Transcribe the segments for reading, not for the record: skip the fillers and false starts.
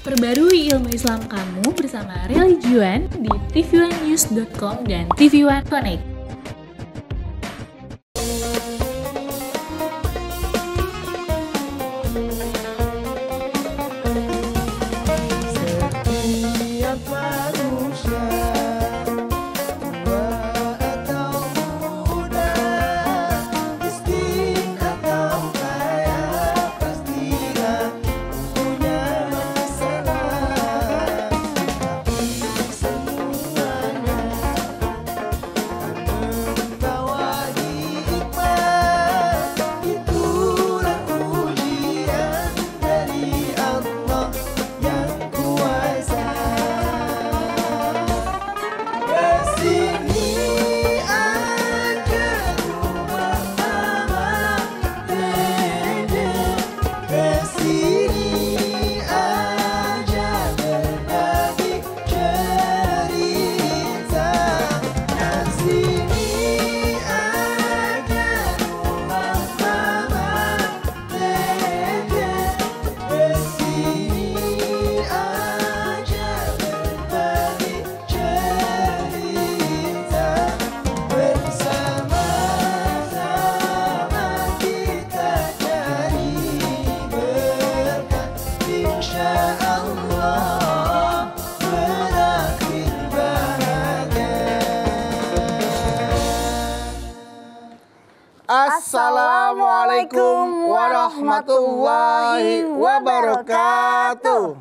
Perbarui ilmu Islam kamu bersama Religion di tv1news.com dan TV1 Connect. Assalamualaikum warahmatullahi wabarakatuh.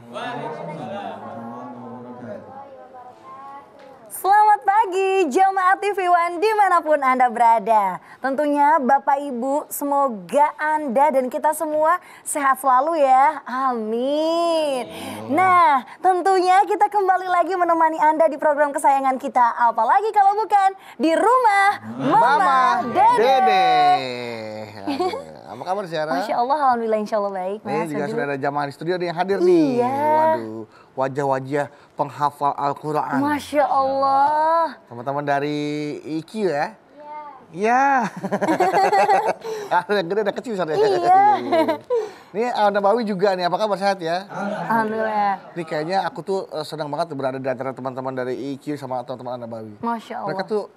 Selamat pagi jamaah TV1 dimanapun Anda berada. Tentunya Bapak Ibu semoga Anda dan kita semua sehat selalu ya. Amin. Nah tentunya kita kembali lagi menemani Anda di program kesayangan kita. Apalagi kalau bukan di rumah Mama Dede. Apa kabar Syara? Masya Allah, alhamdulillah, insya Allah baik. Nih juga sudah ada jamaah di studio yang hadir nih. Waduh, wajah-wajah penghafal Al-Quran. Masya Allah. Teman-teman dari IQ ya? Iya. Yang gede udah kecil Syara. Iya. Nih Nabawi juga nih, apa kabar, sehat ya? Alhamdulillah. Nih kayaknya aku tuh senang banget berada di antara teman-teman dari IQ sama teman-teman Nabawi. Masya Allah. Mereka tuh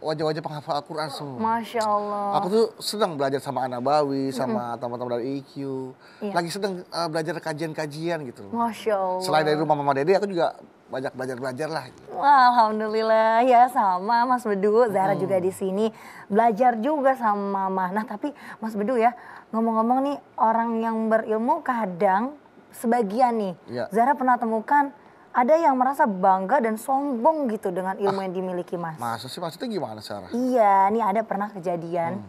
wajah-wajah penghafal Al-Quran semua. Masya Allah. Aku tuh sedang belajar sama Nabawi, sama teman-teman dari IQ. Iya. Lagi sedang belajar kajian-kajian gitu loh. Masya Allah. Selain dari rumah Mama Dede, aku juga banyak belajar lah. Gitu. Wah, alhamdulillah ya sama Mas Bedu, Zahra juga di sini belajar juga sama Mama. Nah tapi Mas Bedu ya, ngomong-ngomong nih orang yang berilmu kadang sebagian nih, Zahra pernah temukan ada yang merasa bangga dan sombong gitu dengan ilmu yang dimiliki Mas. Masa sih, maksudnya gimana Sarah? Iya, nih ada pernah kejadian,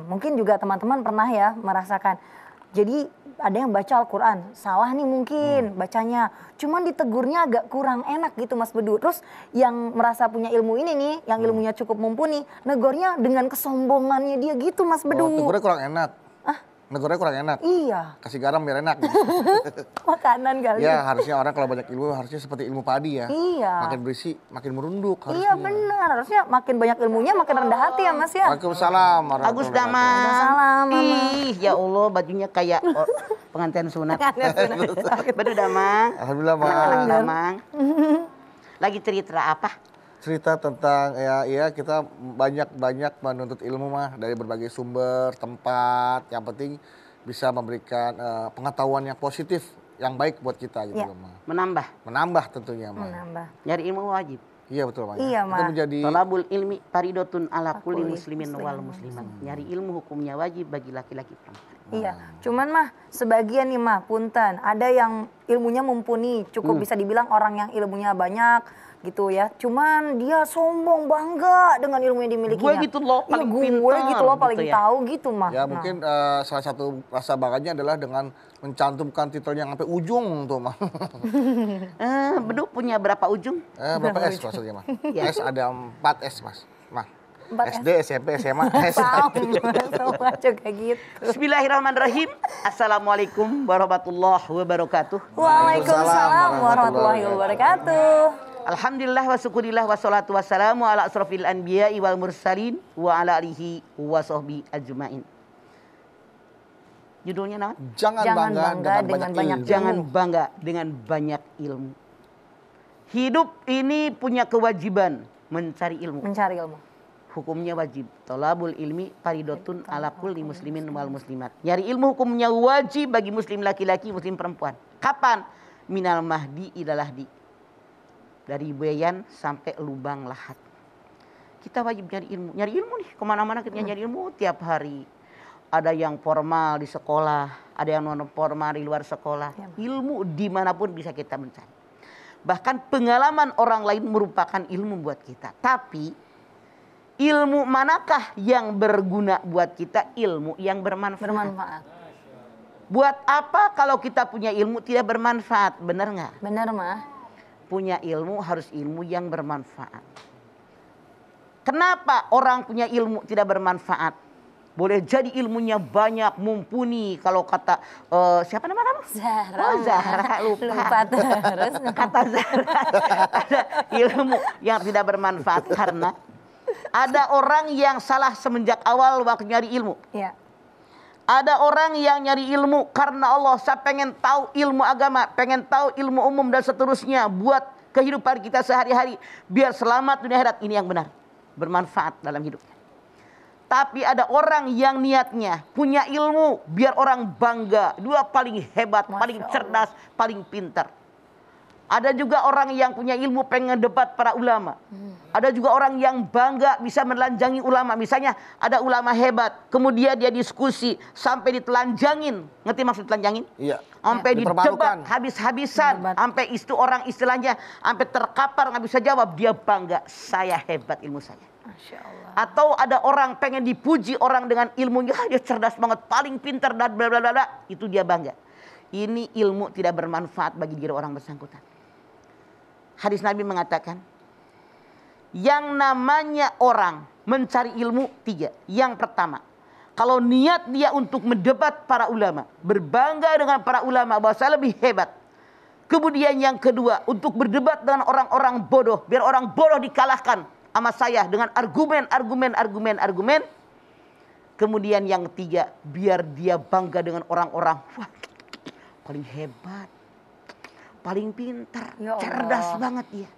mungkin juga teman-teman pernah ya merasakan. Jadi ada yang baca Al-Quran, salah nih mungkin bacanya. Cuman ditegurnya agak kurang enak gitu Mas Bedu. Terus yang merasa punya ilmu ini nih, yang ilmunya cukup mumpuni, negornya dengan kesombongannya dia gitu Mas Bedu. Oh, tegurnya kurang enak? Negornya kurang enak? Iya. Kasih garam biar enak. Makanan kali. Ya harusnya orang kalau banyak ilmu harusnya seperti ilmu padi ya. Iya. Makin berisi, makin merunduk harusnya. Iya benar, harusnya makin banyak ilmunya makin rendah hati ya Mas ya. Waalaikumsalam. Agus Dama. Waalaikumsalam Mama. Ih ya Allah bajunya kayak pengantin sunat. Bedu Damang. Alhamdulillah Anak Damang. Lagi cerita apa? Cerita tentang ya kita banyak menuntut ilmu mah dari berbagai sumber, tempat. Yang penting bisa memberikan pengetahuan yang positif, yang baik buat kita gitu loh mah. Menambah tentunya mah. Nyari ilmu wajib. Iya betul mah. Iya mah. Itu menjadi Thalabul ilmi faridotun ala kulli muslimin wal muslimat. Nyari ilmu hukumnya wajib bagi laki-laki perempuan. Iya, cuman mah sebagian nih mah punten, ada yang ilmunya mumpuni, cukup bisa dibilang orang yang ilmunya banyak gitu ya. Cuman dia sombong bangga dengan ilmu yang dimilikinya. Gue gitu loh paling pintar. Gue gitu loh paling gitu ya. tahu gitu mah. ya mungkin salah satu rasa bangganya adalah dengan mencantumkan titelnya sampai ujung tuh mah. Bedu punya berapa ujung? Berapa S maksudnya mah? S ada 4 S mas. Mah. 4 SD, SMP, SMA, Sama juga gitu. Bismillahirrahmanirrahim. Assalamualaikum warahmatullahi wabarakatuh. Waalaikumsalam warahmatullahi wabarakatuh. Alhamdulillah wa syukurillah wa salatu wassalamu ala asrafil anbiya'i wal mursalin wa ala alihi wa sahbihi ajmain. Judulnya nama? Jangan bangga dengan banyak ilmu. Jangan bangga dengan banyak ilmu. Hidup ini punya kewajiban mencari ilmu. Mencari ilmu. Hukumnya wajib. Thalabul ilmi faridotun ala kulli muslimin wal muslimat. Nyari ilmu hukumnya wajib bagi muslim laki-laki, muslim perempuan. Kapan? Minal mahdi ilal lahdi. Dari bayan sampai lubang lahat. Kita wajib nyari ilmu. Nyari ilmu nih, kemana-mana kita nyari ilmu tiap hari. Ada yang formal di sekolah, ada yang non formal di luar sekolah. Ilmu dimanapun bisa kita mencari. Bahkan pengalaman orang lain merupakan ilmu buat kita. Tapi ilmu manakah yang berguna buat kita? Ilmu yang bermanfaat. Buat apa kalau kita punya ilmu tidak bermanfaat? Benar nggak? Benar, mah. Punya ilmu harus ilmu yang bermanfaat. Kenapa orang punya ilmu tidak bermanfaat? Boleh jadi ilmunya banyak, mumpuni. Kalau kata, siapa nama kamu? Zahra. Oh Zahra, lupa terus. Kata Zahra, ada ilmu yang tidak bermanfaat. Karena ada orang yang salah semenjak awal waktu nyari ilmu. Ya. Ada orang yang nyari ilmu karena Allah, saya pengen tahu ilmu agama, pengen tahu ilmu umum dan seterusnya. Buat kehidupan kita sehari-hari, biar selamat dunia akhirat. Ini yang benar, bermanfaat dalam hidupnya. Tapi ada orang yang niatnya punya ilmu biar orang bangga. Dia paling hebat, paling cerdas, paling pintar. Ada juga orang yang punya ilmu pengen debat para ulama. Ada juga orang yang bangga bisa menelanjangi ulama. Misalnya ada ulama hebat, kemudian dia diskusi sampai ditelanjangin. Ngerti maksud telanjangin? Iya. Sampai didebat habis-habisan. Sampai itu orang istilahnya sampai terkapar nggak bisa jawab. Dia bangga, saya hebat ilmu saya. Masya Allah. Atau ada orang pengen dipuji orang dengan ilmunya, dia cerdas banget, paling pintar dan bla bla bla, itu dia bangga. Ini ilmu tidak bermanfaat bagi diri orang bersangkutan. Hadis Nabi mengatakan, yang namanya orang mencari ilmu 3. Yang pertama, kalau niat dia untuk mendebat para ulama, berbangga dengan para ulama bahwa saya lebih hebat. Kemudian yang kedua, untuk berdebat dengan orang-orang bodoh, biar orang bodoh dikalahkan sama saya dengan argumen. Kemudian yang ketiga, biar dia bangga dengan orang-orang, wah, paling hebat, paling pintar, cerdas banget dia.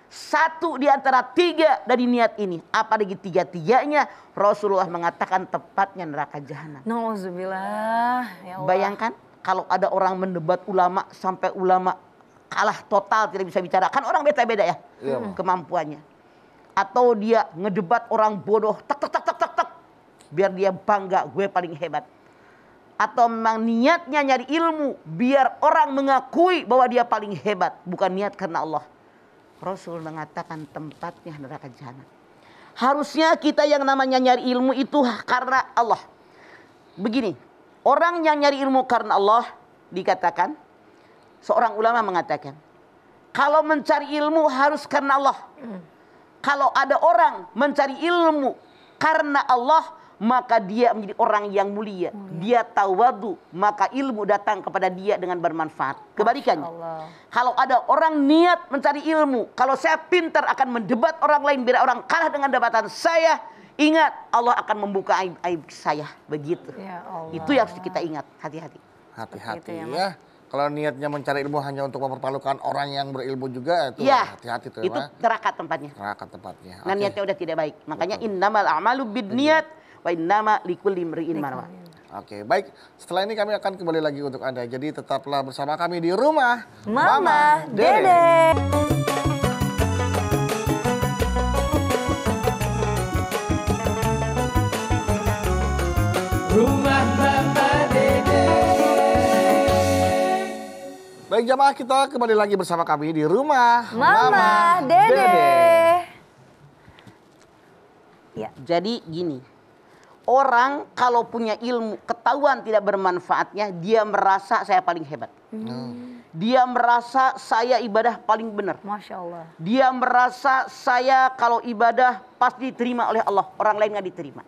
Satu di antara 3 dari niat ini. Apa lagi 3-3-nya? Rasulullah mengatakan tepatnya neraka jahanam. Nauzubillah. Ya Allah. Bayangkan kalau ada orang mendebat ulama sampai ulama kalah total, tidak bisa bicara. Kan orang beda-beda ya kemampuannya. Atau dia ngedebat orang bodoh, tak, biar dia bangga, gue paling hebat. Atau memang niatnya nyari ilmu, biar orang mengakui bahwa dia paling hebat. Bukan niat karena Allah. Rasul mengatakan tempatnya neraka jahanam. Harusnya kita yang namanya nyari ilmu itu karena Allah. Begini, orang yang nyari ilmu karena Allah, dikatakan, seorang ulama mengatakan, kalau mencari ilmu harus karena Allah. Kalau ada orang mencari ilmu karena Allah, maka dia menjadi orang yang mulia. Dia tawadu, maka ilmu datang kepada dia dengan bermanfaat. Kebalikannya, kalau ada orang niat mencari ilmu, kalau saya pintar akan mendebat orang lain biar orang kalah dengan debatan saya, ingat Allah akan membuka aib saya. Begitu. Ya Allah. Itu yang harus kita ingat. Hati-hati. Hati-hati ya. Kalau niatnya mencari ilmu hanya untuk mempermalukan orang yang berilmu juga, itu hati-hati tuh. Itu neraka tempatnya. Neraka tempatnya. Nah, niatnya udah tidak baik. Makanya innamal a'malu binniyat wa innama likulli imri'in ma nawa. Oke, baik. Setelah ini kami akan kembali lagi untuk Anda. Jadi tetaplah bersama kami di rumah Mama Dede. Rumah Mama Dede. Baik jamaah, kita kembali lagi bersama kami di rumah Mama Dede. Ya. Jadi gini, orang kalau punya ilmu, ketahuan tidak bermanfaatnya, dia merasa saya paling hebat. Dia merasa saya ibadah paling benar. Masya Allah. Dia merasa saya kalau ibadah pasti diterima oleh Allah, orang lain nggak diterima.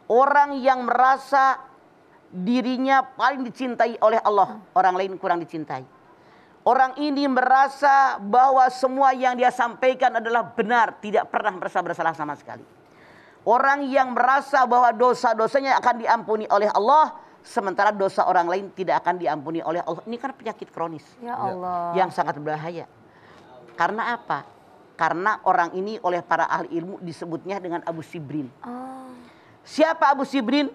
Orang yang merasa dirinya paling dicintai oleh Allah, orang lain kurang dicintai. Orang ini merasa bahwa semua yang dia sampaikan adalah benar, tidak pernah merasa bersalah sama sekali. Orang yang merasa bahwa dosa-dosanya akan diampuni oleh Allah, sementara dosa orang lain tidak akan diampuni oleh Allah. Ini kan penyakit kronis. Ya Allah. Yang sangat berbahaya. Karena apa? Karena orang ini oleh para ahli ilmu disebutnya dengan Abu Sibrin. Oh. Siapa Abu Sibrin?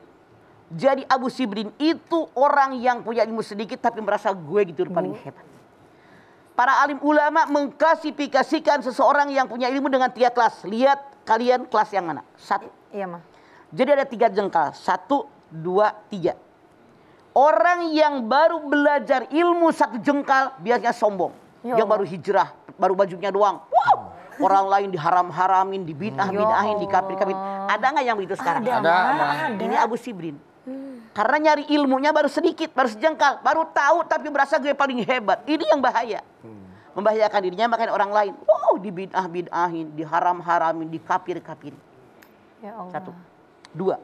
Jadi Abu Sibrin itu orang yang punya ilmu sedikit tapi merasa gue gitu paling hebat. Para alim ulama mengklasifikasikan seseorang yang punya ilmu dengan 3 kelas. Lihat kalian kelas yang mana? 1. Iya, Ma. Jadi ada 3 jengkal. 1, 2, 3. Orang yang baru belajar ilmu 1 jengkal biasanya sombong. Ya Yang baru hijrah, baru bajunya doang. Wow. Orang lain diharam-haramin, dibid'ah-bid'ahin, dikafir-kafirin. Ada nggak yang begitu sekarang? Ada. Ini Abu Sibrin. Karena nyari ilmunya baru sedikit, baru sejengkal, baru tahu tapi merasa gue paling hebat. Ini yang bahaya. Membahayakan dirinya, makanya orang lain. Wow, dibid'ah-bid'ahin, diharam-haramin, dikafir-kafirin. Ya Allah. 1. 2.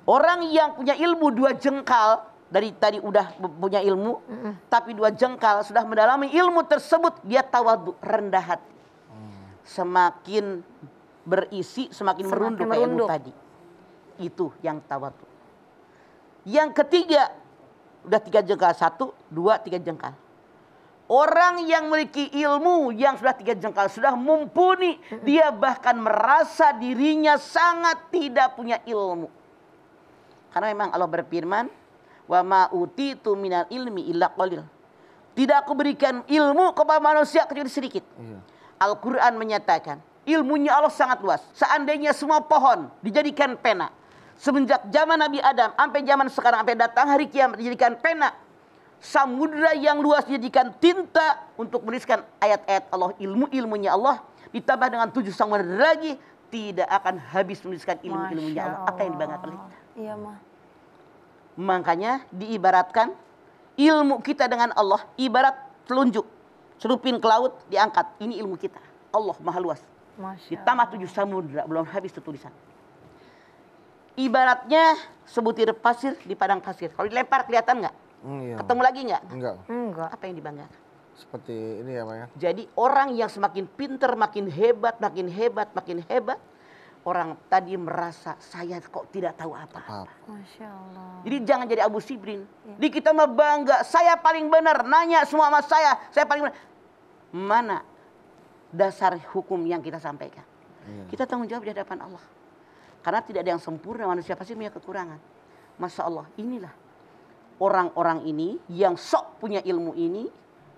Orang yang punya ilmu 2 jengkal, dari tadi udah punya ilmu, tapi 2 jengkal sudah mendalami ilmu tersebut, dia tawadhu, rendah hati. Semakin berisi, semakin merunduk kayak ilmu tadi. Itu yang tawadhu. Yang ketiga, udah 3 jengkal, 1, 2, 3 jengkal. Orang yang memiliki ilmu yang sudah 3 jengkal, sudah mumpuni, dia bahkan merasa dirinya sangat tidak punya ilmu. Karena memang Allah berfirman, wa ma utitu minal ilmi illa qalil. Tidak aku berikan ilmu kepada manusia kecuali sedikit. Al-Quran menyatakan, ilmunya Allah sangat luas. Seandainya semua pohon dijadikan pena, semenjak zaman Nabi Adam sampai zaman sekarang, sampai datang hari kiamat dijadikan pena, samudra yang luas dijadikan tinta untuk menuliskan ayat-ayat Allah, ilmu-ilmunya Allah, ditambah dengan 7 samudra lagi, tidak akan habis menuliskan ilmu-ilmunya Allah. Apa yang dibanggakan oleh kita? Iya, Ma. Makanya diibaratkan ilmu kita dengan Allah ibarat telunjuk, celupin ke laut, diangkat. Ini ilmu kita. Allah maha luas. Ditambah 7 samudra, belum habis itu tulisan. Ibaratnya sebutir pasir di padang pasir. Kalau dilempar kelihatan nggak? Iya. Ketemu lagi nggak? Enggak. Apa yang dibanggakan? Seperti ini ya, Maya. Jadi orang yang semakin pinter, makin hebat, makin hebat, makin hebat. Orang tadi merasa saya kok tidak tahu apa-apa. Masya Allah. Jadi jangan jadi Abu Sibrin. Di kita mah bangga, saya paling benar. Nanya semua sama saya paling benar. Mana dasar hukum yang kita sampaikan? Kita tanggung jawab di hadapan Allah. Karena tidak ada yang sempurna, manusia pasti punya kekurangan. Masya Allah, inilah orang-orang ini yang sok punya ilmu ini,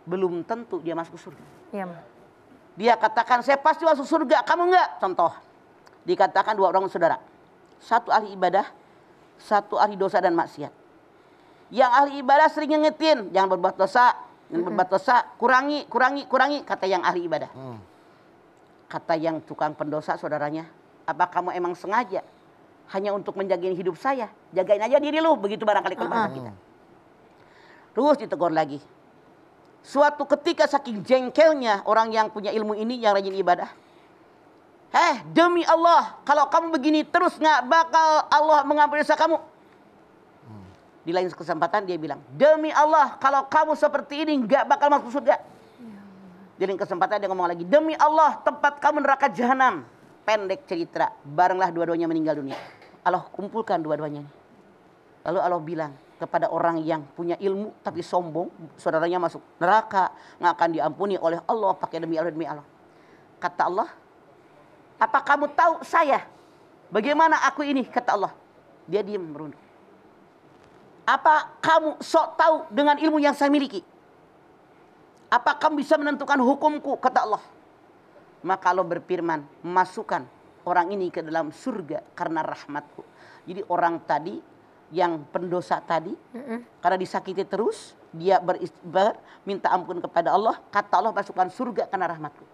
belum tentu dia masuk surga. Iya, Ma. Dia katakan, saya pasti masuk surga, kamu enggak? Contoh, dikatakan 2 orang saudara. 1 ahli ibadah, 1 ahli dosa dan maksiat. Yang ahli ibadah sering ngingetin, jangan berbuat dosa, kurangi, kata yang ahli ibadah. Kata yang tukang pendosa saudaranya, apa kamu emang sengaja hanya untuk menjagain hidup saya? Jagain aja diri lu, begitu barangkali kalau bahasa kita. Terus ditegur lagi. Suatu ketika saking jengkelnya orang yang punya ilmu ini, yang rajin ibadah. Demi Allah, kalau kamu begini terus nggak bakal Allah mengampuni dosa kamu. Di lain kesempatan dia bilang, demi Allah, kalau kamu seperti ini nggak bakal masuk surga. Di lain kesempatan dia ngomong lagi, demi Allah, tempat kamu neraka jahanam. Pendek cerita, barenglah dua-duanya meninggal dunia. Allah kumpulkan dua-duanya. Lalu Allah bilang kepada orang yang punya ilmu tapi sombong, saudaranya masuk neraka, nggak akan diampuni oleh Allah, pakai demi Allah. Kata Allah, apa kamu tahu saya? Bagaimana aku ini? Kata Allah. Dia diam merunduk. Apa kamu sok tahu dengan ilmu yang saya miliki? Apa kamu bisa menentukan hukumku? Kata Allah. Maka Allah berfirman, masukkan orang ini ke dalam surga karena rahmatku. Jadi orang tadi yang pendosa tadi, karena disakiti terus, dia minta ampun kepada Allah. Kata Allah, masukkan surga karena rahmatku.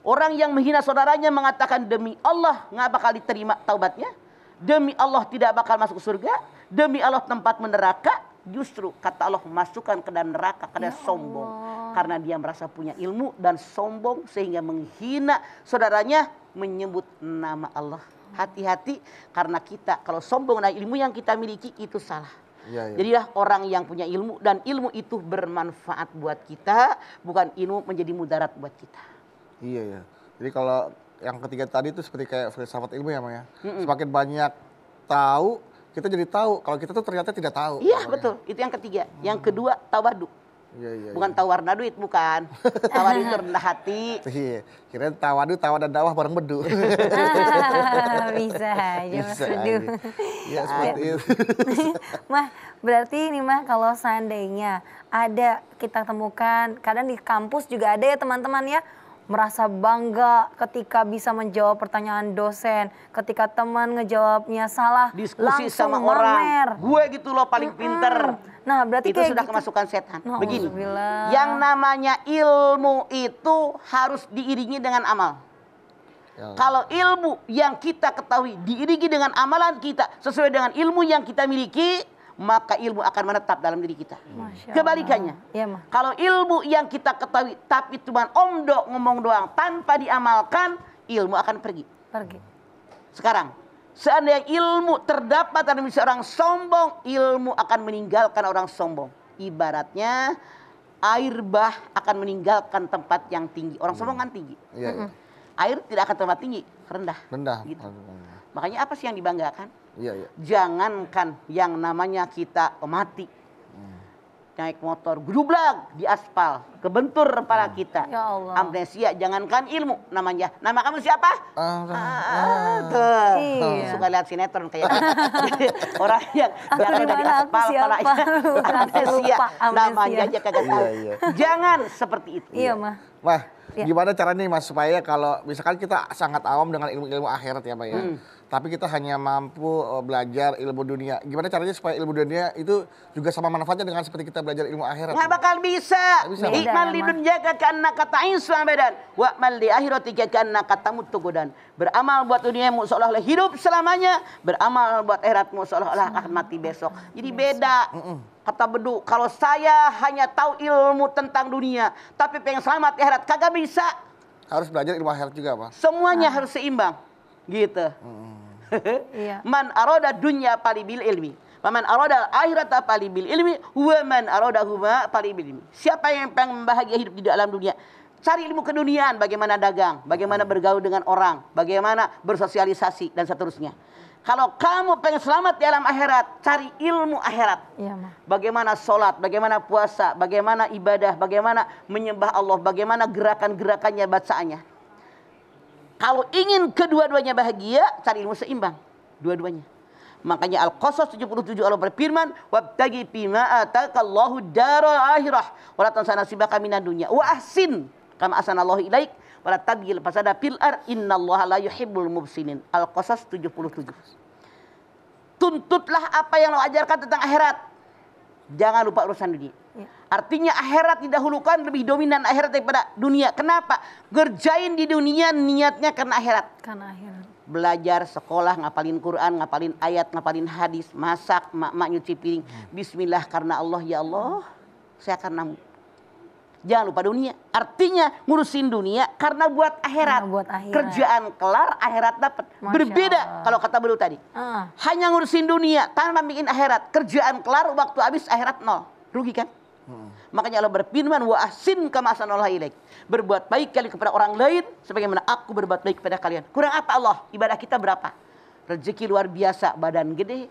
Orang yang menghina saudaranya mengatakan, demi Allah nggak bakal diterima taubatnya, demi Allah tidak bakal masuk surga, demi Allah tempat neraka. Justru kata Allah, masukkan ke dalam neraka karena sombong. Karena dia merasa punya ilmu dan sombong sehingga menghina saudaranya, menyebut nama Allah. Hati-hati, karena kita kalau sombong dengan ilmu yang kita miliki itu salah. Jadilah orang yang punya ilmu, dan ilmu itu bermanfaat buat kita, bukan ilmu menjadi mudarat buat kita. Iya. Jadi kalau yang ketiga tadi itu seperti kayak filsafat ilmu ya, Maya. Semakin banyak tahu, kita jadi tahu kalau kita tuh ternyata tidak tahu. Iya betul, itu yang ketiga. Yang kedua tawadu. Iya. Bukan tawar duit, bukan. Tawar itu rendah hati. Iya, kirain tawadu, tawa dan dakwah bareng bedu. Bisa aja Mas Bisa Bedu. aja. Ya seperti itu. Mah, berarti ini mah kalau seandainya ada kita temukan, kadang di kampus juga ada ya teman-teman ya, merasa bangga ketika bisa menjawab pertanyaan dosen, ketika teman ngejawabnya salah, Diskusi langsung sama mamer. orang. Gue gitu loh paling pinter. Nah, berarti Itu kayak sudah gitu. kemasukan setan. Begini, Nauzubillah. yang namanya ilmu itu harus diiringi dengan amal. Ya. Kalau ilmu yang kita ketahui diiringi dengan amalan kita sesuai dengan ilmu yang kita miliki, maka ilmu akan menetap dalam diri kita. Masya Allah. Kebalikannya, Iya, Mah. kalau ilmu yang kita ketahui tapi cuma omdo ngomong doang tanpa diamalkan, ilmu akan pergi. Pergi. Sekarang, seandainya ilmu terdapat dalam diri seorang sombong, ilmu akan meninggalkan orang sombong. Ibaratnya air bah akan meninggalkan tempat yang tinggi. Orang sombong kan tinggi. Iya. Air tidak akan tempat tinggi, rendah. Rendah. Gitu. Makanya apa sih yang dibanggakan? Iya. Jangankan yang namanya kita mati. Naik motor, gudublag di aspal, kebentur kepala kita. Ya Allah. Amnesia, jangankan ilmu namanya. Nama kamu siapa? Tuh. Iya. Suka lihat sinetron kayak orang yang Aku jatuh di dari mana, aku aspal, siapa? palanya amnesia. Lupa, amnesia. Namanya aja kagak tahu. Iya. Jangan seperti itu. Iya, Mah. Mah, Ya. gimana cara nih Mas supaya kalau misalkan kita sangat awam dengan ilmu-ilmu akhirat ya Pak ya. Tapi kita hanya mampu belajar ilmu dunia. Gimana caranya supaya ilmu dunia itu juga sama manfaatnya dengan seperti kita belajar ilmu akhirat? Nggak bakal bisa. Bisa, Beda, Ikmal ya, li Mas. dunyaka ka'annaka ta'isu abadan wa mal li akhiratika ka'annaka tamutu godan. Beramal buat duniamu seolah-olah hidup selamanya, beramal buat akhiratmu seolah-olah akan mati besok. Jadi beda. Kata Bedu, kalau saya hanya tahu ilmu tentang dunia, tapi pengen selamat di akhirat, kagak bisa. Harus belajar ilmu akhirat juga Pak. Semuanya harus seimbang. Gitu. Iya. Man arada dunya palibil ilmi. Waman arada akhirata palibil ilmi. Waman arada huma palibil ilmi. Siapa yang pengen bahagia hidup di dalam dunia, cari ilmu keduniaan, bagaimana dagang, bagaimana bergaul dengan orang, bagaimana bersosialisasi dan seterusnya. Kalau kamu pengen selamat di alam akhirat, cari ilmu akhirat. Iya, Mah. Bagaimana sholat, bagaimana puasa, bagaimana ibadah, bagaimana menyembah Allah, bagaimana gerakan-gerakannya, bacaannya. Kalau ingin kedua-duanya bahagia, cari ilmu seimbang. Dua-duanya. Makanya Al-Qasas 77 Allah berfirman, "Wabtagi fima atakallahu daral akhirah wa la tansa nasibaka minad dunya wa ahsin kama ahsanallahu ilaik wa la tabghil fasada fil ard innallaha la yuhibbul mufsidin." Al-Qasas 77. Tuntutlah apa yang lo ajarkan tentang akhirat. Jangan lupa urusan dunia. Ya. Artinya akhirat didahulukan, lebih dominan akhirat daripada dunia. Kenapa? Gerjain di dunia niatnya karena akhirat. Karena akhirat. Belajar, sekolah, ngapalin Quran, ngapalin ayat, ngapalin hadis, masak, mak nyuci piring. Bismillah karena Allah, ya Allah, saya karena jangan lupa dunia. Artinya ngurusin dunia karena buat akhirat. Karena buat akhirat. Kerjaan kelar, akhirat dapat. Masya Berbeda Allah. kalau kata Belu tadi. Ah. Hanya ngurusin dunia tanpa bikin akhirat. Kerjaan kelar, waktu habis akhirat nol. Rugi kan? Makanya Allah berfirman, wa ahsin kama ahsanallahu ilaik. Berbuat baik kali kepada orang lain sebagaimana aku berbuat baik kepada kalian. Kurang apa Allah? Ibadah kita berapa? Rezeki luar biasa, badan gede,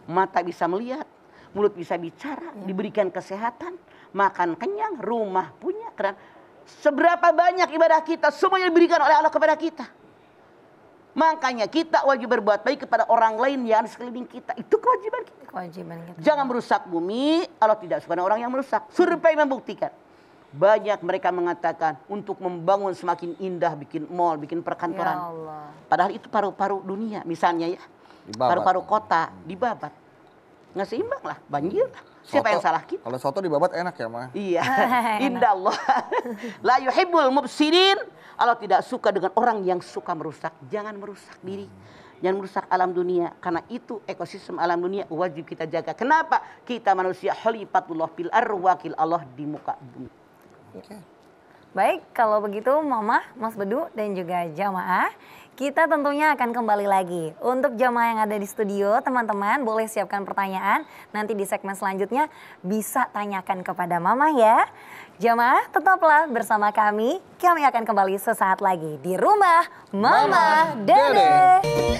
mata bisa melihat, mulut bisa bicara, diberikan kesehatan, makan kenyang, rumah punya, keren. Seberapa banyak ibadah kita, semuanya diberikan oleh Allah kepada kita. Makanya kita wajib berbuat baik kepada orang lain yang di sekeliling kita. Itu kewajiban kita. Kewajiban kita. Jangan merusak bumi, Allah tidak suka dengan orang yang merusak. Survei membuktikan. Banyak mereka mengatakan untuk membangun semakin indah, bikin mall, bikin Ya perkantoran. Allah. Padahal itu paru-paru dunia, misalnya ya. Dibabat. Paru-paru kota, dibabat. Nggak seimbang lah, banjir. Siapa yang salah kita? Kalau soto dibabat enak ya Mah? Iya, indah Allah. La yuhibbul mufsidin. Allah tidak suka dengan orang yang suka merusak. Jangan merusak diri. Jangan merusak alam dunia. Karena itu ekosistem alam dunia wajib kita jaga. Kenapa? Kita manusia khalifatullah fil arwakil Allah di muka bumi. Baik, kalau begitu Mama, Mas Bedu dan juga jamaah, kita tentunya akan kembali lagi. Untuk jamaah yang ada di studio, teman-teman boleh siapkan pertanyaan. Nanti di segmen selanjutnya bisa tanyakan kepada Mama ya. Jamaah tetaplah bersama kami. Kami akan kembali sesaat lagi di Rumah Mama Dede. Dede.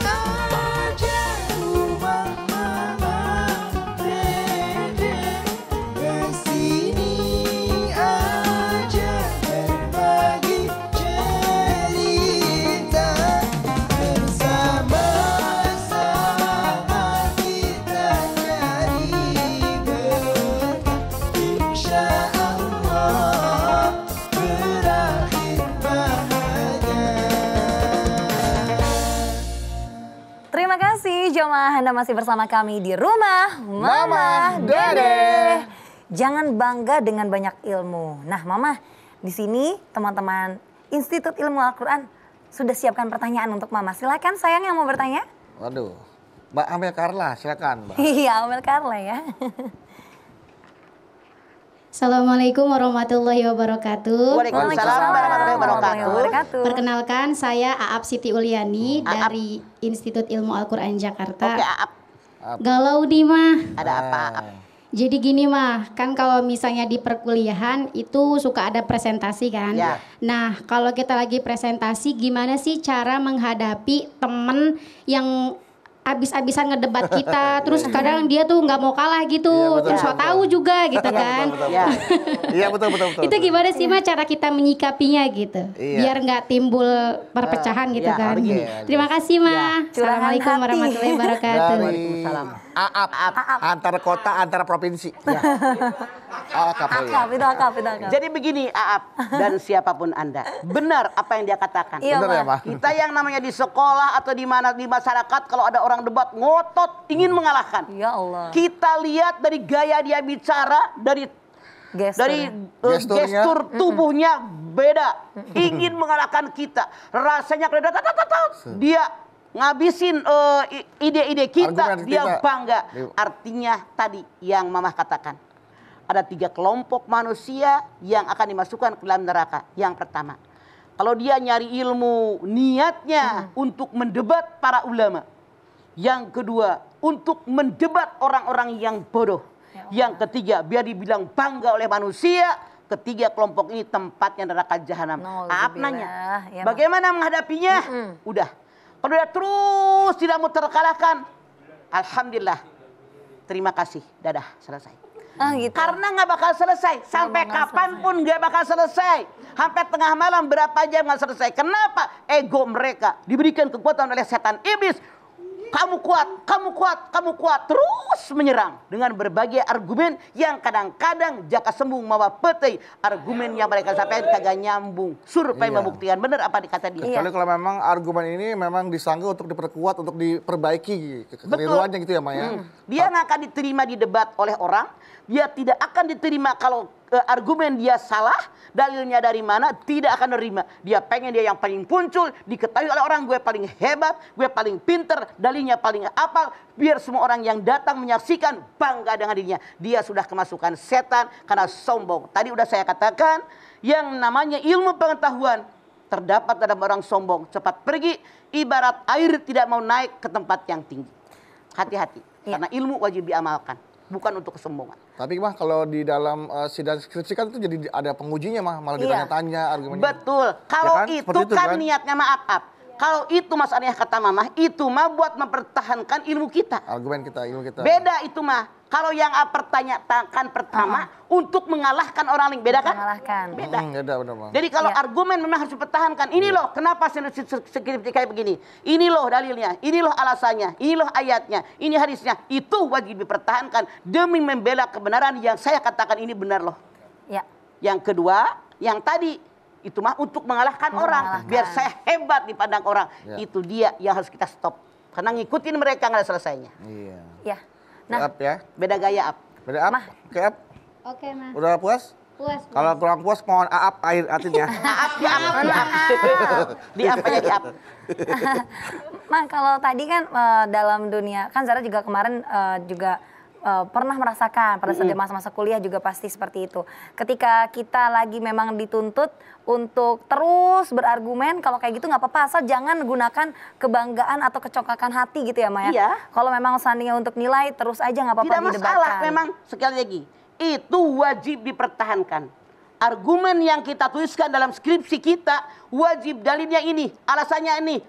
Anda masih bersama kami di rumah Mama Dede. Jangan bangga dengan banyak ilmu. Nah, Mama, di sini teman-teman Institut Ilmu Al-Quran sudah siapkan pertanyaan untuk Mama. Silakan sayang yang mau bertanya. Waduh, Mbak Amel Carla, silakan, Mbak. Iya, Amel Carla ya. Assalamualaikum warahmatullahi wabarakatuh. Waalaikumsalam warahmatullahi wabarakatuh. Perkenalkan, saya Aap Siti Uliani dari Institut Ilmu Al-Quran Jakarta. Oke, Aap. Galau nih mah. Ada apa, Aap? Jadi gini mah, kan kalau misalnya di perkuliahan itu suka ada presentasi kan. Ya. Nah, kalau kita lagi presentasi, gimana sih cara menghadapi temen yang abis-abisan ngedebat kita, terus kadang dia tuh nggak mau kalah gitu, terus so tahu juga gitu kan. Iya, betul. Itu gimana sih mah cara kita menyikapinya gitu, biar nggak timbul perpecahan gitu kan. Terima kasih mah. Assalamualaikum warahmatullahi wabarakatuh. Waalaikumsalam. Aap, antara kota, antara provinsi. Akap. Jadi begini, Aap dan siapapun Anda, benar apa yang dia katakan. Iya, Benar ya, Ma. Ma? Kita yang namanya di sekolah atau di mana di masyarakat, kalau ada orang debat ngotot ingin mengalahkan. Ya Allah. Kita lihat dari gaya dia bicara, dari Gesturnya. gestur tubuhnya beda, ingin mengalahkan kita. Rasanya kalau dia ngabisin ide-ide kita, Argumen dia kita. bangga. Artinya tadi yang Mamah katakan, ada 3 kelompok manusia yang akan dimasukkan ke dalam neraka. Yang pertama, kalau dia nyari ilmu, niatnya untuk mendebat para ulama. Yang kedua, untuk mendebat orang-orang yang bodoh. Yang ketiga, biar dibilang bangga oleh manusia. Ketiga kelompok ini tempatnya neraka jahanam. Aap nanya, Ya, bagaimana menghadapinya? Udah. Kalau dia terus tidak mau terkalahkan, alhamdulillah, terima kasih, dadah, selesai. Gitu. Karena nggak bakal selesai, sampai kapanpun nggak bakal selesai. Sampai tengah malam berapa jam nggak selesai. Kenapa? Ego mereka diberikan kekuatan oleh setan iblis. Kamu kuat, terus menyerang dengan berbagai argumen yang kadang-kadang jaka sembung mawa petai. Argumen yang mereka sampaikan kagak nyambung. Survei membuktikan benar apa dikata dia. Kecuali kalau memang argumen ini memang disangka untuk diperkuat, untuk diperbaiki kekeliruannya gitu ya, Maya. Dia nggak akan diterima di debat oleh orang. Dia tidak akan diterima kalau argumen dia salah. Dalilnya dari mana? Tidak akan nerima. Dia pengen dia yang paling muncul, diketahui oleh orang, gue paling hebat, gue paling pinter, dalilnya paling apal. Biar semua orang yang datang menyaksikan bangga dengan dirinya. Dia sudah kemasukan setan karena sombong. Tadi udah saya katakan, yang namanya ilmu pengetahuan terdapat dalam orang sombong. Cepat pergi, ibarat air tidak mau naik ke tempat yang tinggi. Hati-hati, karena ilmu wajib diamalkan, bukan untuk kesombongan. Tapi mah kalau di dalam sidang skripsi kan itu jadi ada pengujinya mah, malah ditanya-tanya argumennya. Betul. Kalau Ya kan? itu Seperti itu kan kan? niatnya maaf. Kalau itu Mas Arya kata Mamah, itu mah buat mempertahankan ilmu kita. Argumen kita, ilmu kita. Beda itu mah. Kalau yang pertanyakan pertama untuk mengalahkan orang lain, beda kan? Mengalahkan. Beda. Beda benar, Bang. Jadi kalau argumen memang harus dipertahankan. Ini loh kenapa skripsi kayak begini. Ini loh dalilnya, ini loh alasannya, ini loh ayatnya, ini hadisnya. Itu wajib dipertahankan demi membela kebenaran yang saya katakan ini benar loh. Ya. Yang kedua, yang tadi itu mah untuk mengalahkan orang, biar saya hebat dipandang orang. Itu dia yang harus kita stop. Karena ngikutin mereka nggak ada selesainya. Iya. Ya. Nah, Up ya. Beda gaya, Ap. Beda up. Oke, up. Oke mah. Udah puas? Puas. Kalau kurang puas mohon Aap air artinya. Di apanya di ap. Ma, kalau tadi kan dalam dunia, kan Zara juga kemarin juga pernah merasakan pada saat masa-masa kuliah juga pasti seperti itu. Ketika kita lagi memang dituntut untuk terus berargumen, kalau kayak gitu nggak apa-apa, asal jangan gunakan kebanggaan atau kecokakan hati gitu ya Maya. Iya. Kalau memang seandainya untuk nilai, terus aja nggak apa-apa Tidak didebatkan. masalah, memang sekali lagi. Itu wajib dipertahankan. Argumen yang kita tuliskan dalam skripsi kita wajib dalilnya ini, alasannya ini.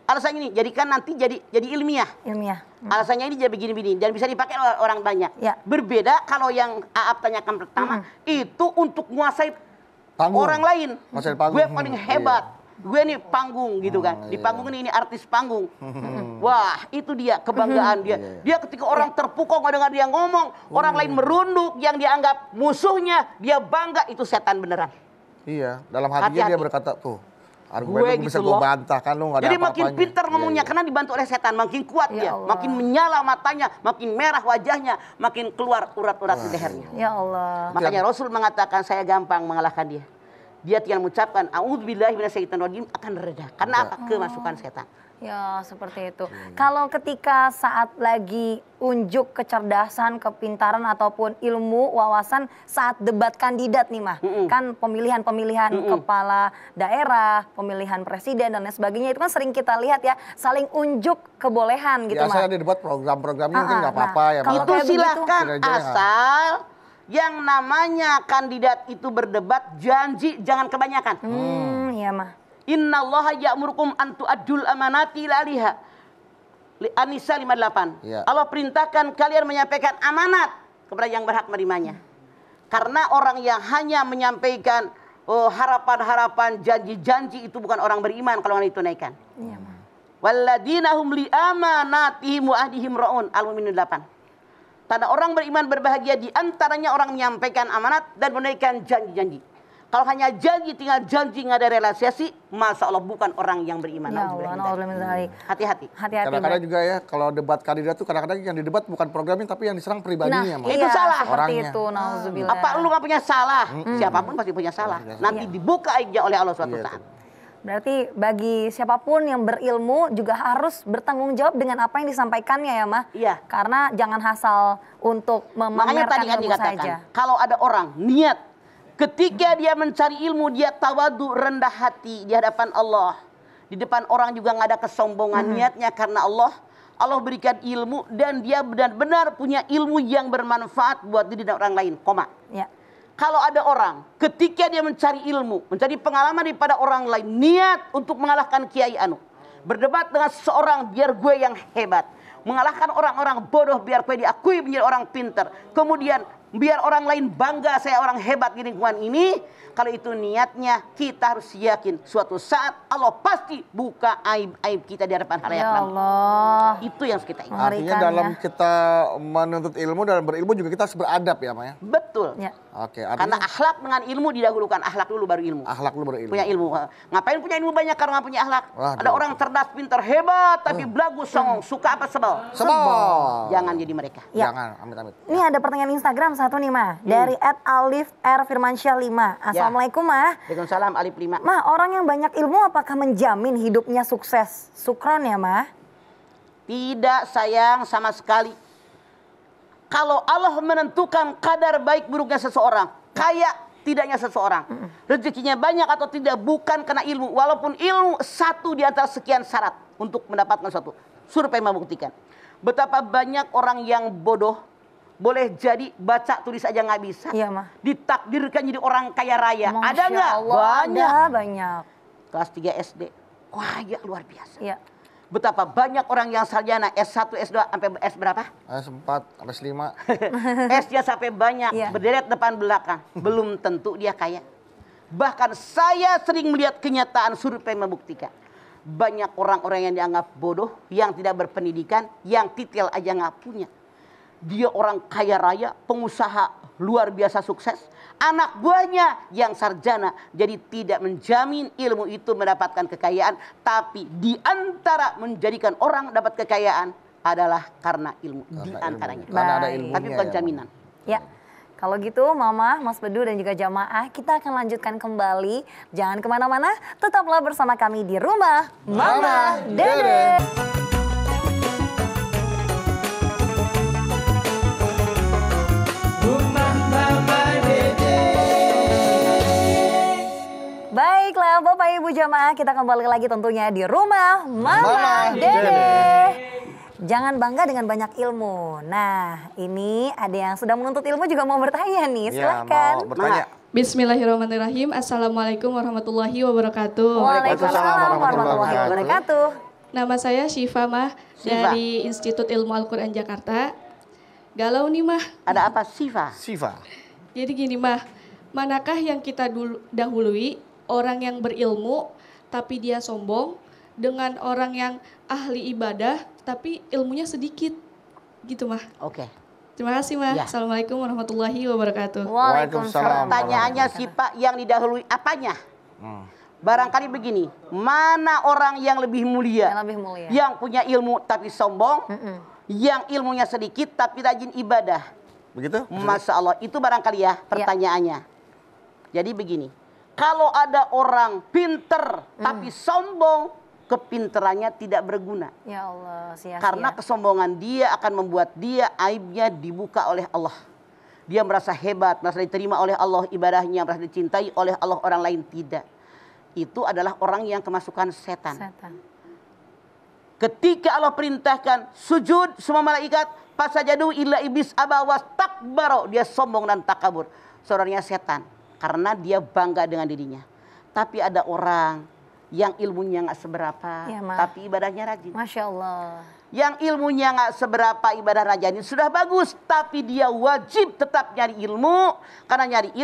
Jadikan nanti jadi ilmiah. Ilmiah. Alasannya ini jadi begini-begini dan bisa dipakai oleh orang banyak. Ya. Berbeda kalau yang Aap tanyakan pertama itu untuk menguasai Panggung. orang lain. Menguasai panggung. Gue paling hebat. Gue nih panggung gitu kan. Di panggung ini artis panggung. Wah, itu dia kebanggaan dia. Dia ketika orang terpukau dengan dia ngomong, orang lain merunduk yang dianggap musuhnya, dia bangga, itu setan beneran. Iya, dalam hatinya Hati-hati. dia berkata tuh. Argumen gue bisa gitu gue loh. bantah kan lu nggak ada Jadi apa-apanya. makin pintar ngomongnya karena dibantu oleh setan, makin kuat dia, makin menyala matanya, makin merah wajahnya, makin keluar urat-urat di lehernya. Ya Allah. Makanya Rasul mengatakan saya gampang mengalahkan dia. Dia tinggal mengucapkan a'udzubillahi minasyaitonirrajim akan reda. Karena apa? Kemasukan setan. Ya seperti itu. Kalau ketika saat lagi unjuk kecerdasan, kepintaran ataupun ilmu, wawasan saat debat kandidat nih mah. Kan pemilihan-pemilihan kepala daerah, pemilihan presiden dan lain sebagainya itu kan sering kita lihat ya saling unjuk kebolehan gitu mah. Biasanya di debat program-programnya mungkin nggak apa-apa ya. kalau Mah. Itu kayak begitu, silahkan kira-kira asal yang namanya kandidat itu berdebat janji jangan kebanyakan. Iya mah. Innallaha ya'murukum an tu'addul amanati ila ahliha. An-Nisa 58. Ya. Allah perintahkan kalian menyampaikan amanat kepada yang berhak menerimanya. Karena orang yang hanya menyampaikan harapan-harapan, janji-janji itu bukan orang beriman kalau nggak ditunaikan. Iya mah. Walladzina hum li amanatihim wa ahdihim ra'un. Al-Mu'minun 8. Tanda orang beriman berbahagia di antaranya orang menyampaikan amanat dan menunaikan janji-janji. Kalau hanya janji, tinggal janji, nggak ada realisasi, Masya Allah bukan orang yang beriman. Ya Allah, na'udzubillah. Hati-hati. Hati-hati. Kadang-kadang juga ya kalau debat kandidat tuh kadang-kadang yang didebat bukan programnya tapi yang diserang pribadinya. Mah. Itu salah. Seperti Orangnya. itu, na'udzubillah. Apa lu nggak punya salah? Siapapun pasti punya salah. Nanti dibuka aja oleh Allah suatu Iya, saat. Berarti bagi siapapun yang berilmu juga harus bertanggung jawab dengan apa yang disampaikannya ya mah. Iya. Karena jangan hasal untuk Makanya memamerkan tadi kan ilmu dikatakan, saja. kalau ada orang niat ketika dia mencari ilmu, dia tawadu, rendah hati di hadapan Allah. Di depan orang juga nggak ada kesombongan, niatnya karena Allah. Allah berikan ilmu dan dia benar-benar punya ilmu yang bermanfaat buat diri dan orang lain. Koma. Ya. Kalau ada orang ketika dia mencari ilmu, mencari pengalaman daripada orang lain, niat untuk mengalahkan Kiai Anu, berdebat dengan seseorang biar gue yang hebat, mengalahkan orang-orang bodoh biar gue diakui menjadi orang pintar, kemudian biar orang lain bangga saya orang hebat di lingkungan ini. Kalau itu niatnya, kita harus yakin suatu saat Allah pasti buka aib-aib kita di hadapan halayak Ya ramai. Allah. Itu yang harus kita ingat. Artinya Mengerikan dalam ya. kita menuntut ilmu, dalam berilmu juga kita harus beradab ya Maya. Betul. Ya. Oke, Karena artinya akhlak dengan ilmu didahulukan. Akhlak dulu baru ilmu. akhlak lu berilmu. Punya ilmu. Ngapain punya ilmu banyak kalau nggak punya akhlak? Wah, Ada orang cerdas, pintar, hebat, tapi belagu, songong, suka apa sebel? Sebel. Jangan jadi mereka. Ya. Jangan, amit-amit. Ini ada pertanyaan Instagram satu nih mah dari @alif_r_firmansyah 5. Assalamualaikum mah. Waalaikumsalam, Alif 5. Mah, orang yang banyak ilmu apakah menjamin hidupnya sukses? Sukron ya mah. Tidak sayang sama sekali. Kalau Allah menentukan kadar baik buruknya seseorang, kaya tidaknya seseorang, rezekinya banyak atau tidak bukan karena ilmu. Walaupun ilmu satu di antara sekian syarat untuk mendapatkan sesuatu. Survei membuktikan. Betapa banyak orang yang bodoh, boleh jadi baca tulis aja nggak bisa. Iya mah. Ditakdirkan jadi orang kaya raya. Masya Ada nggak? Allah, Banyak. Ada banyak. Kelas 3 SD. Kaya luar biasa. Iya. Betapa banyak orang yang sarjana S1, S2 sampai S berapa? S4 sampai S5. S-nya sampai banyak, Iya. berderet depan belakang. Belum tentu dia kaya. Bahkan saya sering melihat kenyataan survei membuktikan. Banyak orang-orang yang dianggap bodoh, yang tidak berpendidikan, yang titel aja nggak punya. Dia orang kaya raya, pengusaha luar biasa sukses. Anak buahnya yang sarjana. Jadi tidak menjamin ilmu itu mendapatkan kekayaan. Tapi di antara menjadikan orang dapat kekayaan adalah karena ilmu. Di antaranya. Karena ada Baik. ilmunya. Tapi bukan ya, jaminan. Ya. Kalau gitu Mama, Mas Bedu dan juga jamaah, kita akan lanjutkan kembali. Jangan kemana-mana, tetaplah bersama kami di Rumah Mama Dede. Baiklah Bapak Ibu jamaah, kita kembali lagi tentunya di Rumah Mama Dede. Jangan bangga dengan banyak ilmu. Nah, ini ada yang sudah menuntut ilmu juga mau bertanya nih. Ya, Silahkan. mau bertanya. Bismillahirrahmanirrahim. Assalamualaikum warahmatullahi wabarakatuh. Waalaikumsalam warahmatullahi wabarakatuh. Nama saya Syifa Mah Syifa. dari Institut Ilmu Al-Quran Jakarta. Galau nih Mah. Ada apa Siva? Siva. Jadi gini Mah, manakah yang kita dahului? Orang yang berilmu tapi dia sombong dengan orang yang ahli ibadah tapi ilmunya sedikit. Gitu Mah. Oke. Terima kasih Mah. Ya. Assalamualaikum warahmatullahi wabarakatuh. Waalaikumsalam. Pertanyaannya si Pak yang didahului apanya? Barangkali begini, mana orang yang lebih mulia? Yang lebih mulia. Yang punya ilmu tapi sombong, yang ilmunya sedikit tapi rajin ibadah. Begitu? Masya Allah, itu barangkali ya pertanyaannya. Jadi begini, kalau ada orang pinter tapi sombong, kepinterannya tidak berguna. Ya Allah, sia-sia. Karena kesombongan dia akan membuat dia aibnya dibuka oleh Allah. Dia merasa hebat, merasa diterima oleh Allah ibadahnya, merasa dicintai oleh Allah, orang lain tidak. Itu adalah orang yang kemasukan setan. Ketika Allah perintahkan sujud semua malaikat, fasajadu illa iblis aba wastakbara, dia sombong dan takabur. Saudaranya setan karena dia bangga dengan dirinya. Tapi ada orang yang ilmunya nggak seberapa, tapi ibadahnya rajin. Masya Allah. Yang ilmunya nggak seberapa, ibadah rajin sudah bagus, tapi dia wajib tetap nyari ilmu, karena nyari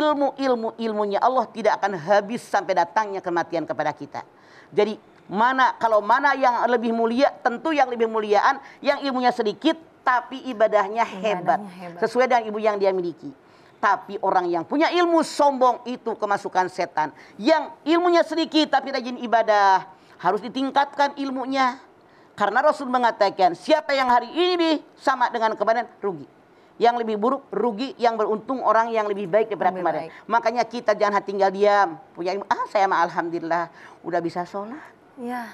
ilmunya Allah tidak akan habis sampai datangnya kematian kepada kita. Jadi kalau mana yang lebih mulia, tentu yang lebih muliaan yang ilmunya sedikit tapi ibadahnya hebat, sesuai dengan ilmu yang dia miliki. Tapi orang yang punya ilmu sombong itu kemasukan setan. Yang ilmunya sedikit tapi rajin ibadah, harus ditingkatkan ilmunya. Karena Rasul mengatakan, siapa yang hari ini sama dengan kemarin, rugi. Yang lebih buruk, rugi. Yang beruntung orang yang lebih baik daripada kemarin. Makanya kita jangan tinggal diam. Punya ilmu, saya mah alhamdulillah. Udah bisa sholat.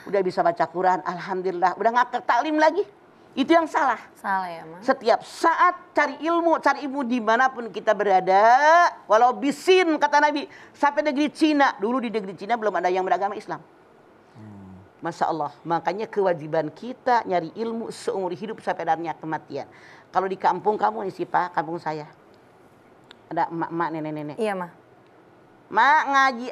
Udah bisa baca Quran, alhamdulillah. Udah nggak taklim lagi. Itu yang salah. Salah ya, Mas. Setiap saat cari ilmu dimanapun kita berada. Walau bisin, kata Nabi. Sampai negeri Cina. Dulu di negeri Cina belum ada yang beragama Islam. Masya Allah, makanya kewajiban kita nyari ilmu seumur hidup sampai darnya kematian. Kalau di kampung kamu nih sih Pak, kampung saya ada emak-emak, nenek-nenek. Iya mah. Mak ngaji,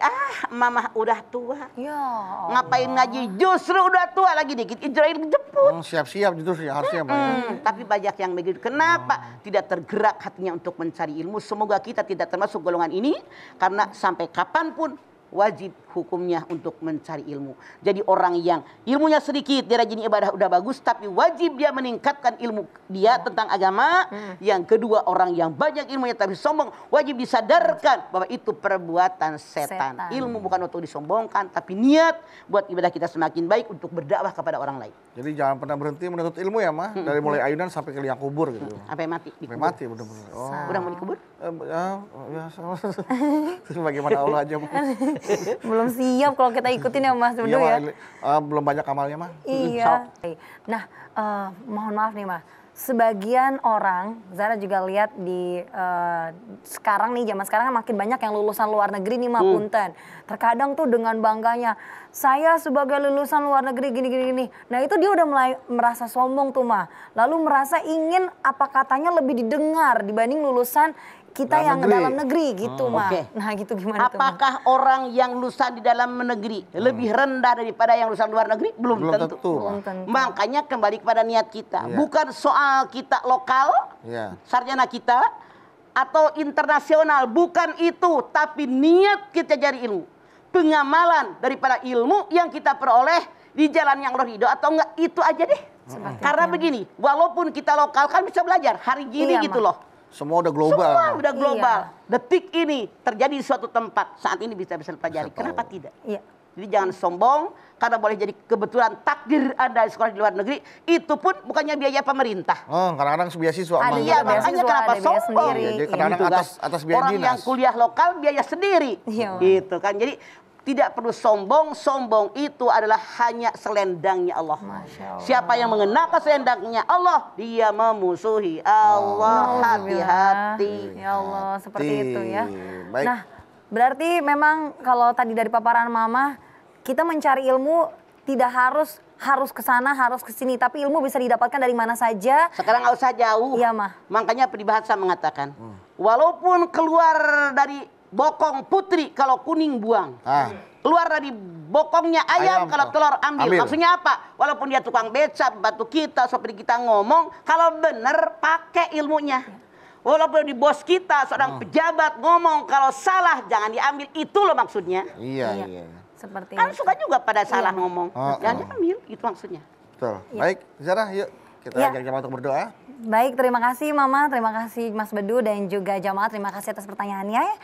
mama udah tua. Ya Allah. Ngapain ngaji? Justru udah tua lagi dikit. Israel jemput. Siap-siap justru harusnya Pak. Tapi banyak yang begitu. Kenapa? Tidak tergerak hatinya untuk mencari ilmu. Semoga kita tidak termasuk golongan ini. Karena sampai kapanpun wajib hukumnya untuk mencari ilmu. Jadi orang yang ilmunya sedikit, dia rajin ibadah udah bagus, tapi wajib dia meningkatkan ilmu dia tentang agama. Yang kedua, orang yang banyak ilmunya tapi sombong, wajib disadarkan bahwa itu perbuatan setan. Ilmu bukan untuk disombongkan, tapi niat buat ibadah kita semakin baik untuk berdakwah kepada orang lain. Jadi jangan pernah berhenti menuntut ilmu ya Mah, dari mulai ayunan sampai ke liang kubur gitu. Sampai mati. Sampai mati benar-benar. Udah mau dikubur? Ya sama. Bagaimana Allah aja Mah. Belum siap kalau kita ikutin ya Mas Dudu ya. Belum banyak amalnya Mah. Iya. Nah, mohon maaf nih Mas. Sebagian orang, Zara juga lihat di sekarang nih, zaman sekarang makin banyak yang lulusan luar negeri nih Mah, punten. Terkadang tuh dengan bangganya, saya sebagai lulusan luar negeri gini. Nah itu dia udah mulai merasa sombong tuh Mah. Lalu merasa ingin apa katanya lebih didengar dibanding lulusan kita yang dalam negeri gitu Mah. Nah gitu gimana tuh? Apakah orang yang lulusan di dalam negeri lebih rendah daripada yang lulusan luar negeri? Belum tentu. Makanya kembali kepada niat kita. Bukan soal kita lokal, sarjana kita, atau internasional. Bukan itu, tapi niat kita cari ilmu. Pengamalan daripada ilmu yang kita peroleh di jalan yang Allah ridho atau enggak, itu aja deh. Karena begini, walaupun kita lokal kan bisa belajar hari gini gitu loh. Semua udah global. Semua udah global. Detik ini terjadi di suatu tempat, saat ini bisa pelajari. Kenapa tidak? Jadi jangan sombong, karena boleh jadi kebetulan takdir Anda sekolah di luar negeri, itu pun bukannya biaya pemerintah. Kadang-kadang beasiswa. Iya, makanya kenapa sombong? Jadi kadang-kadang atas biaya orang dinas. yang kuliah lokal biaya sendiri. Gitu kan. Jadi tidak perlu sombong. Sombong itu adalah hanya selendangnya Allah. Siapa yang mengenakan selendangnya Allah, dia memusuhi Allah. Hati-hati. Ya Allah, seperti itu ya. Baik. Nah, berarti memang kalau tadi dari paparan Mama, kita mencari ilmu tidak harus ke sana, harus ke sini, tapi ilmu bisa didapatkan dari mana saja. Sekarang nggak usah jauh. Iya, Mah. Makanya peribahasa mengatakan, walaupun keluar dari bokong putri, kalau kuning buang. Keluar dari bokongnya ayam kalau telur ambil. Maksudnya apa? Walaupun dia tukang beca, bantu kita, seperti kita ngomong, kalau benar pakai ilmunya. Walaupun di bos kita, seorang pejabat ngomong, kalau salah jangan diambil. Itu loh maksudnya. Iya. Seperti kan suka juga pada salah ngomong. Jangan diambil, itu maksudnya. Betul. Baik, Zara, yuk. Kita Ya. ajak jamaah untuk berdoa. Baik, terima kasih Mama, terima kasih Mas Bedu dan juga jamaah, terima kasih atas pertanyaannya ya.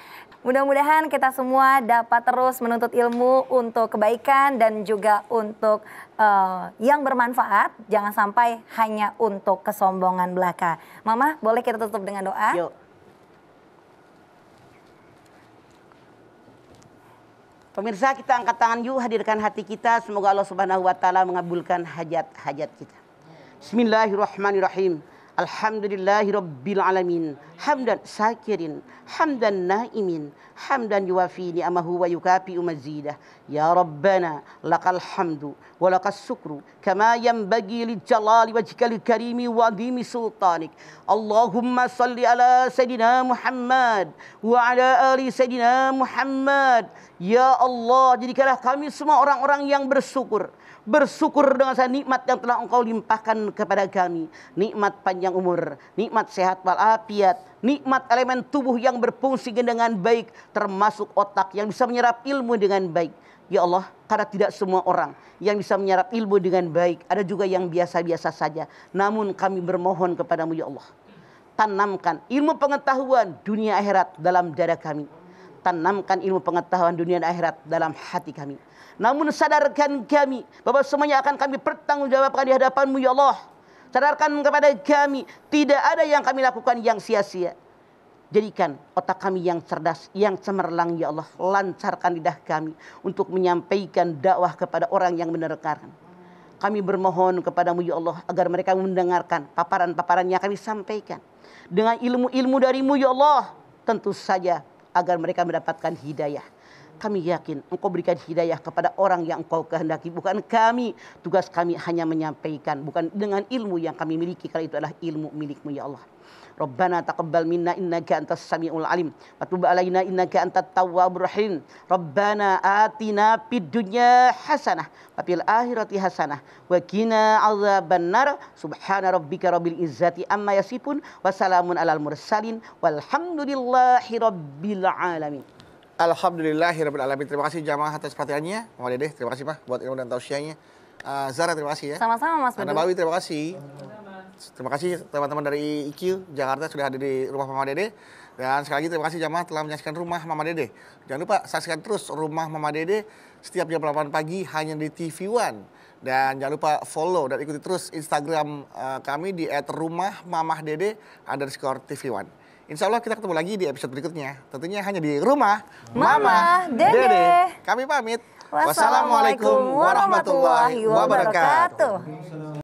Mudah-mudahan kita semua dapat terus menuntut ilmu untuk kebaikan dan juga untuk yang bermanfaat, jangan sampai hanya untuk kesombongan belaka. Mama, boleh kita tutup dengan doa? Yuk. Pemirsa, kita angkat tangan yuk, hadirkan hati kita. Semoga Allah Subhanahu wa taala mengabulkan hajat-hajat kita. Bismillahirrahmanirrahim. Alhamdulillahi rabbil alamin. Hamdan syakirin, hamdan naimin, hamdan yuwafi ni'amahu wa yukafi'u mazidah. Ya Rabbana, lakal hamdu wa lakas syukru kama yanbaghi li jalali wajhikal karimi wa adhimi sultanik. Allahumma salli ala Sayyidina Muhammad wa ala ali Sayyidina Muhammad. Ya Allah, jadikanlah kami semua orang-orang yang bersyukur. Bersyukur dengan nikmat yang telah Engkau limpahkan kepada kami. Nikmat panjang umur, nikmat sehat walafiat, nikmat elemen tubuh yang berfungsi dengan baik, termasuk otak yang bisa menyerap ilmu dengan baik. Ya Allah, karena tidak semua orang yang bisa menyerap ilmu dengan baik, ada juga yang biasa-biasa saja. Namun kami bermohon kepadamu ya Allah, tanamkan ilmu pengetahuan dunia akhirat dalam dada kami. Tanamkan ilmu pengetahuan dunia dan akhirat dalam hati kami. Namun sadarkan kami bahwa semuanya akan kami pertanggungjawabkan di hadapan-Mu ya Allah. Sadarkan kepada kami tidak ada yang kami lakukan yang sia-sia. Jadikan otak kami yang cerdas, yang cemerlang ya Allah. Lancarkan lidah kami untuk menyampaikan dakwah kepada orang yang mendengarkan. Kami bermohon kepadamu ya Allah agar mereka mendengarkan paparan-paparan yang kami sampaikan. Dengan ilmu-ilmu darimu ya Allah. Tentu saja agar mereka mendapatkan hidayah. Kami yakin Engkau berikan hidayah kepada orang yang Engkau kehendaki. Bukan kami. Tugas kami hanya menyampaikan. Bukan dengan ilmu yang kami miliki. Karena itu adalah ilmu milikmu ya Allah. Rabbana taqabbal minna innaka antas samiul alim. Wa tub alaina innaka antat tawwabur rahim. Rabbana atina fid dunya hasanah. Wa fil akhirati hasanah. Wa qina adzabannar. Subhana rabbika rabbil izzati amma yasifun. Wa salamun alal mursalin. Walhamdulillahi rabbil alamin. Alhamdulillahirabbil alamin. Terima kasih jamaah atas perhatiannya. Mama Dede, terima kasih Pak buat ilmu dan tausiahnya. Zara, terima kasih ya. Sama-sama Mas Bedu. Nabawi, terima kasih. Terima kasih teman-teman dari IQ Jakarta sudah hadir di rumah Mama Dede. Dan sekali lagi terima kasih jamaah telah menyaksikan rumah Mama Dede. Jangan lupa saksikan terus rumah Mama Dede setiap jam 8 pagi hanya di TV One. Dan jangan lupa follow dan ikuti terus Instagram kami di @rumahmamahdede_TV One. Insya Allah kita ketemu lagi di episode berikutnya. Tentunya hanya di rumah Mama Dede. Kami pamit. Wassalamualaikum warahmatullahi wabarakatuh.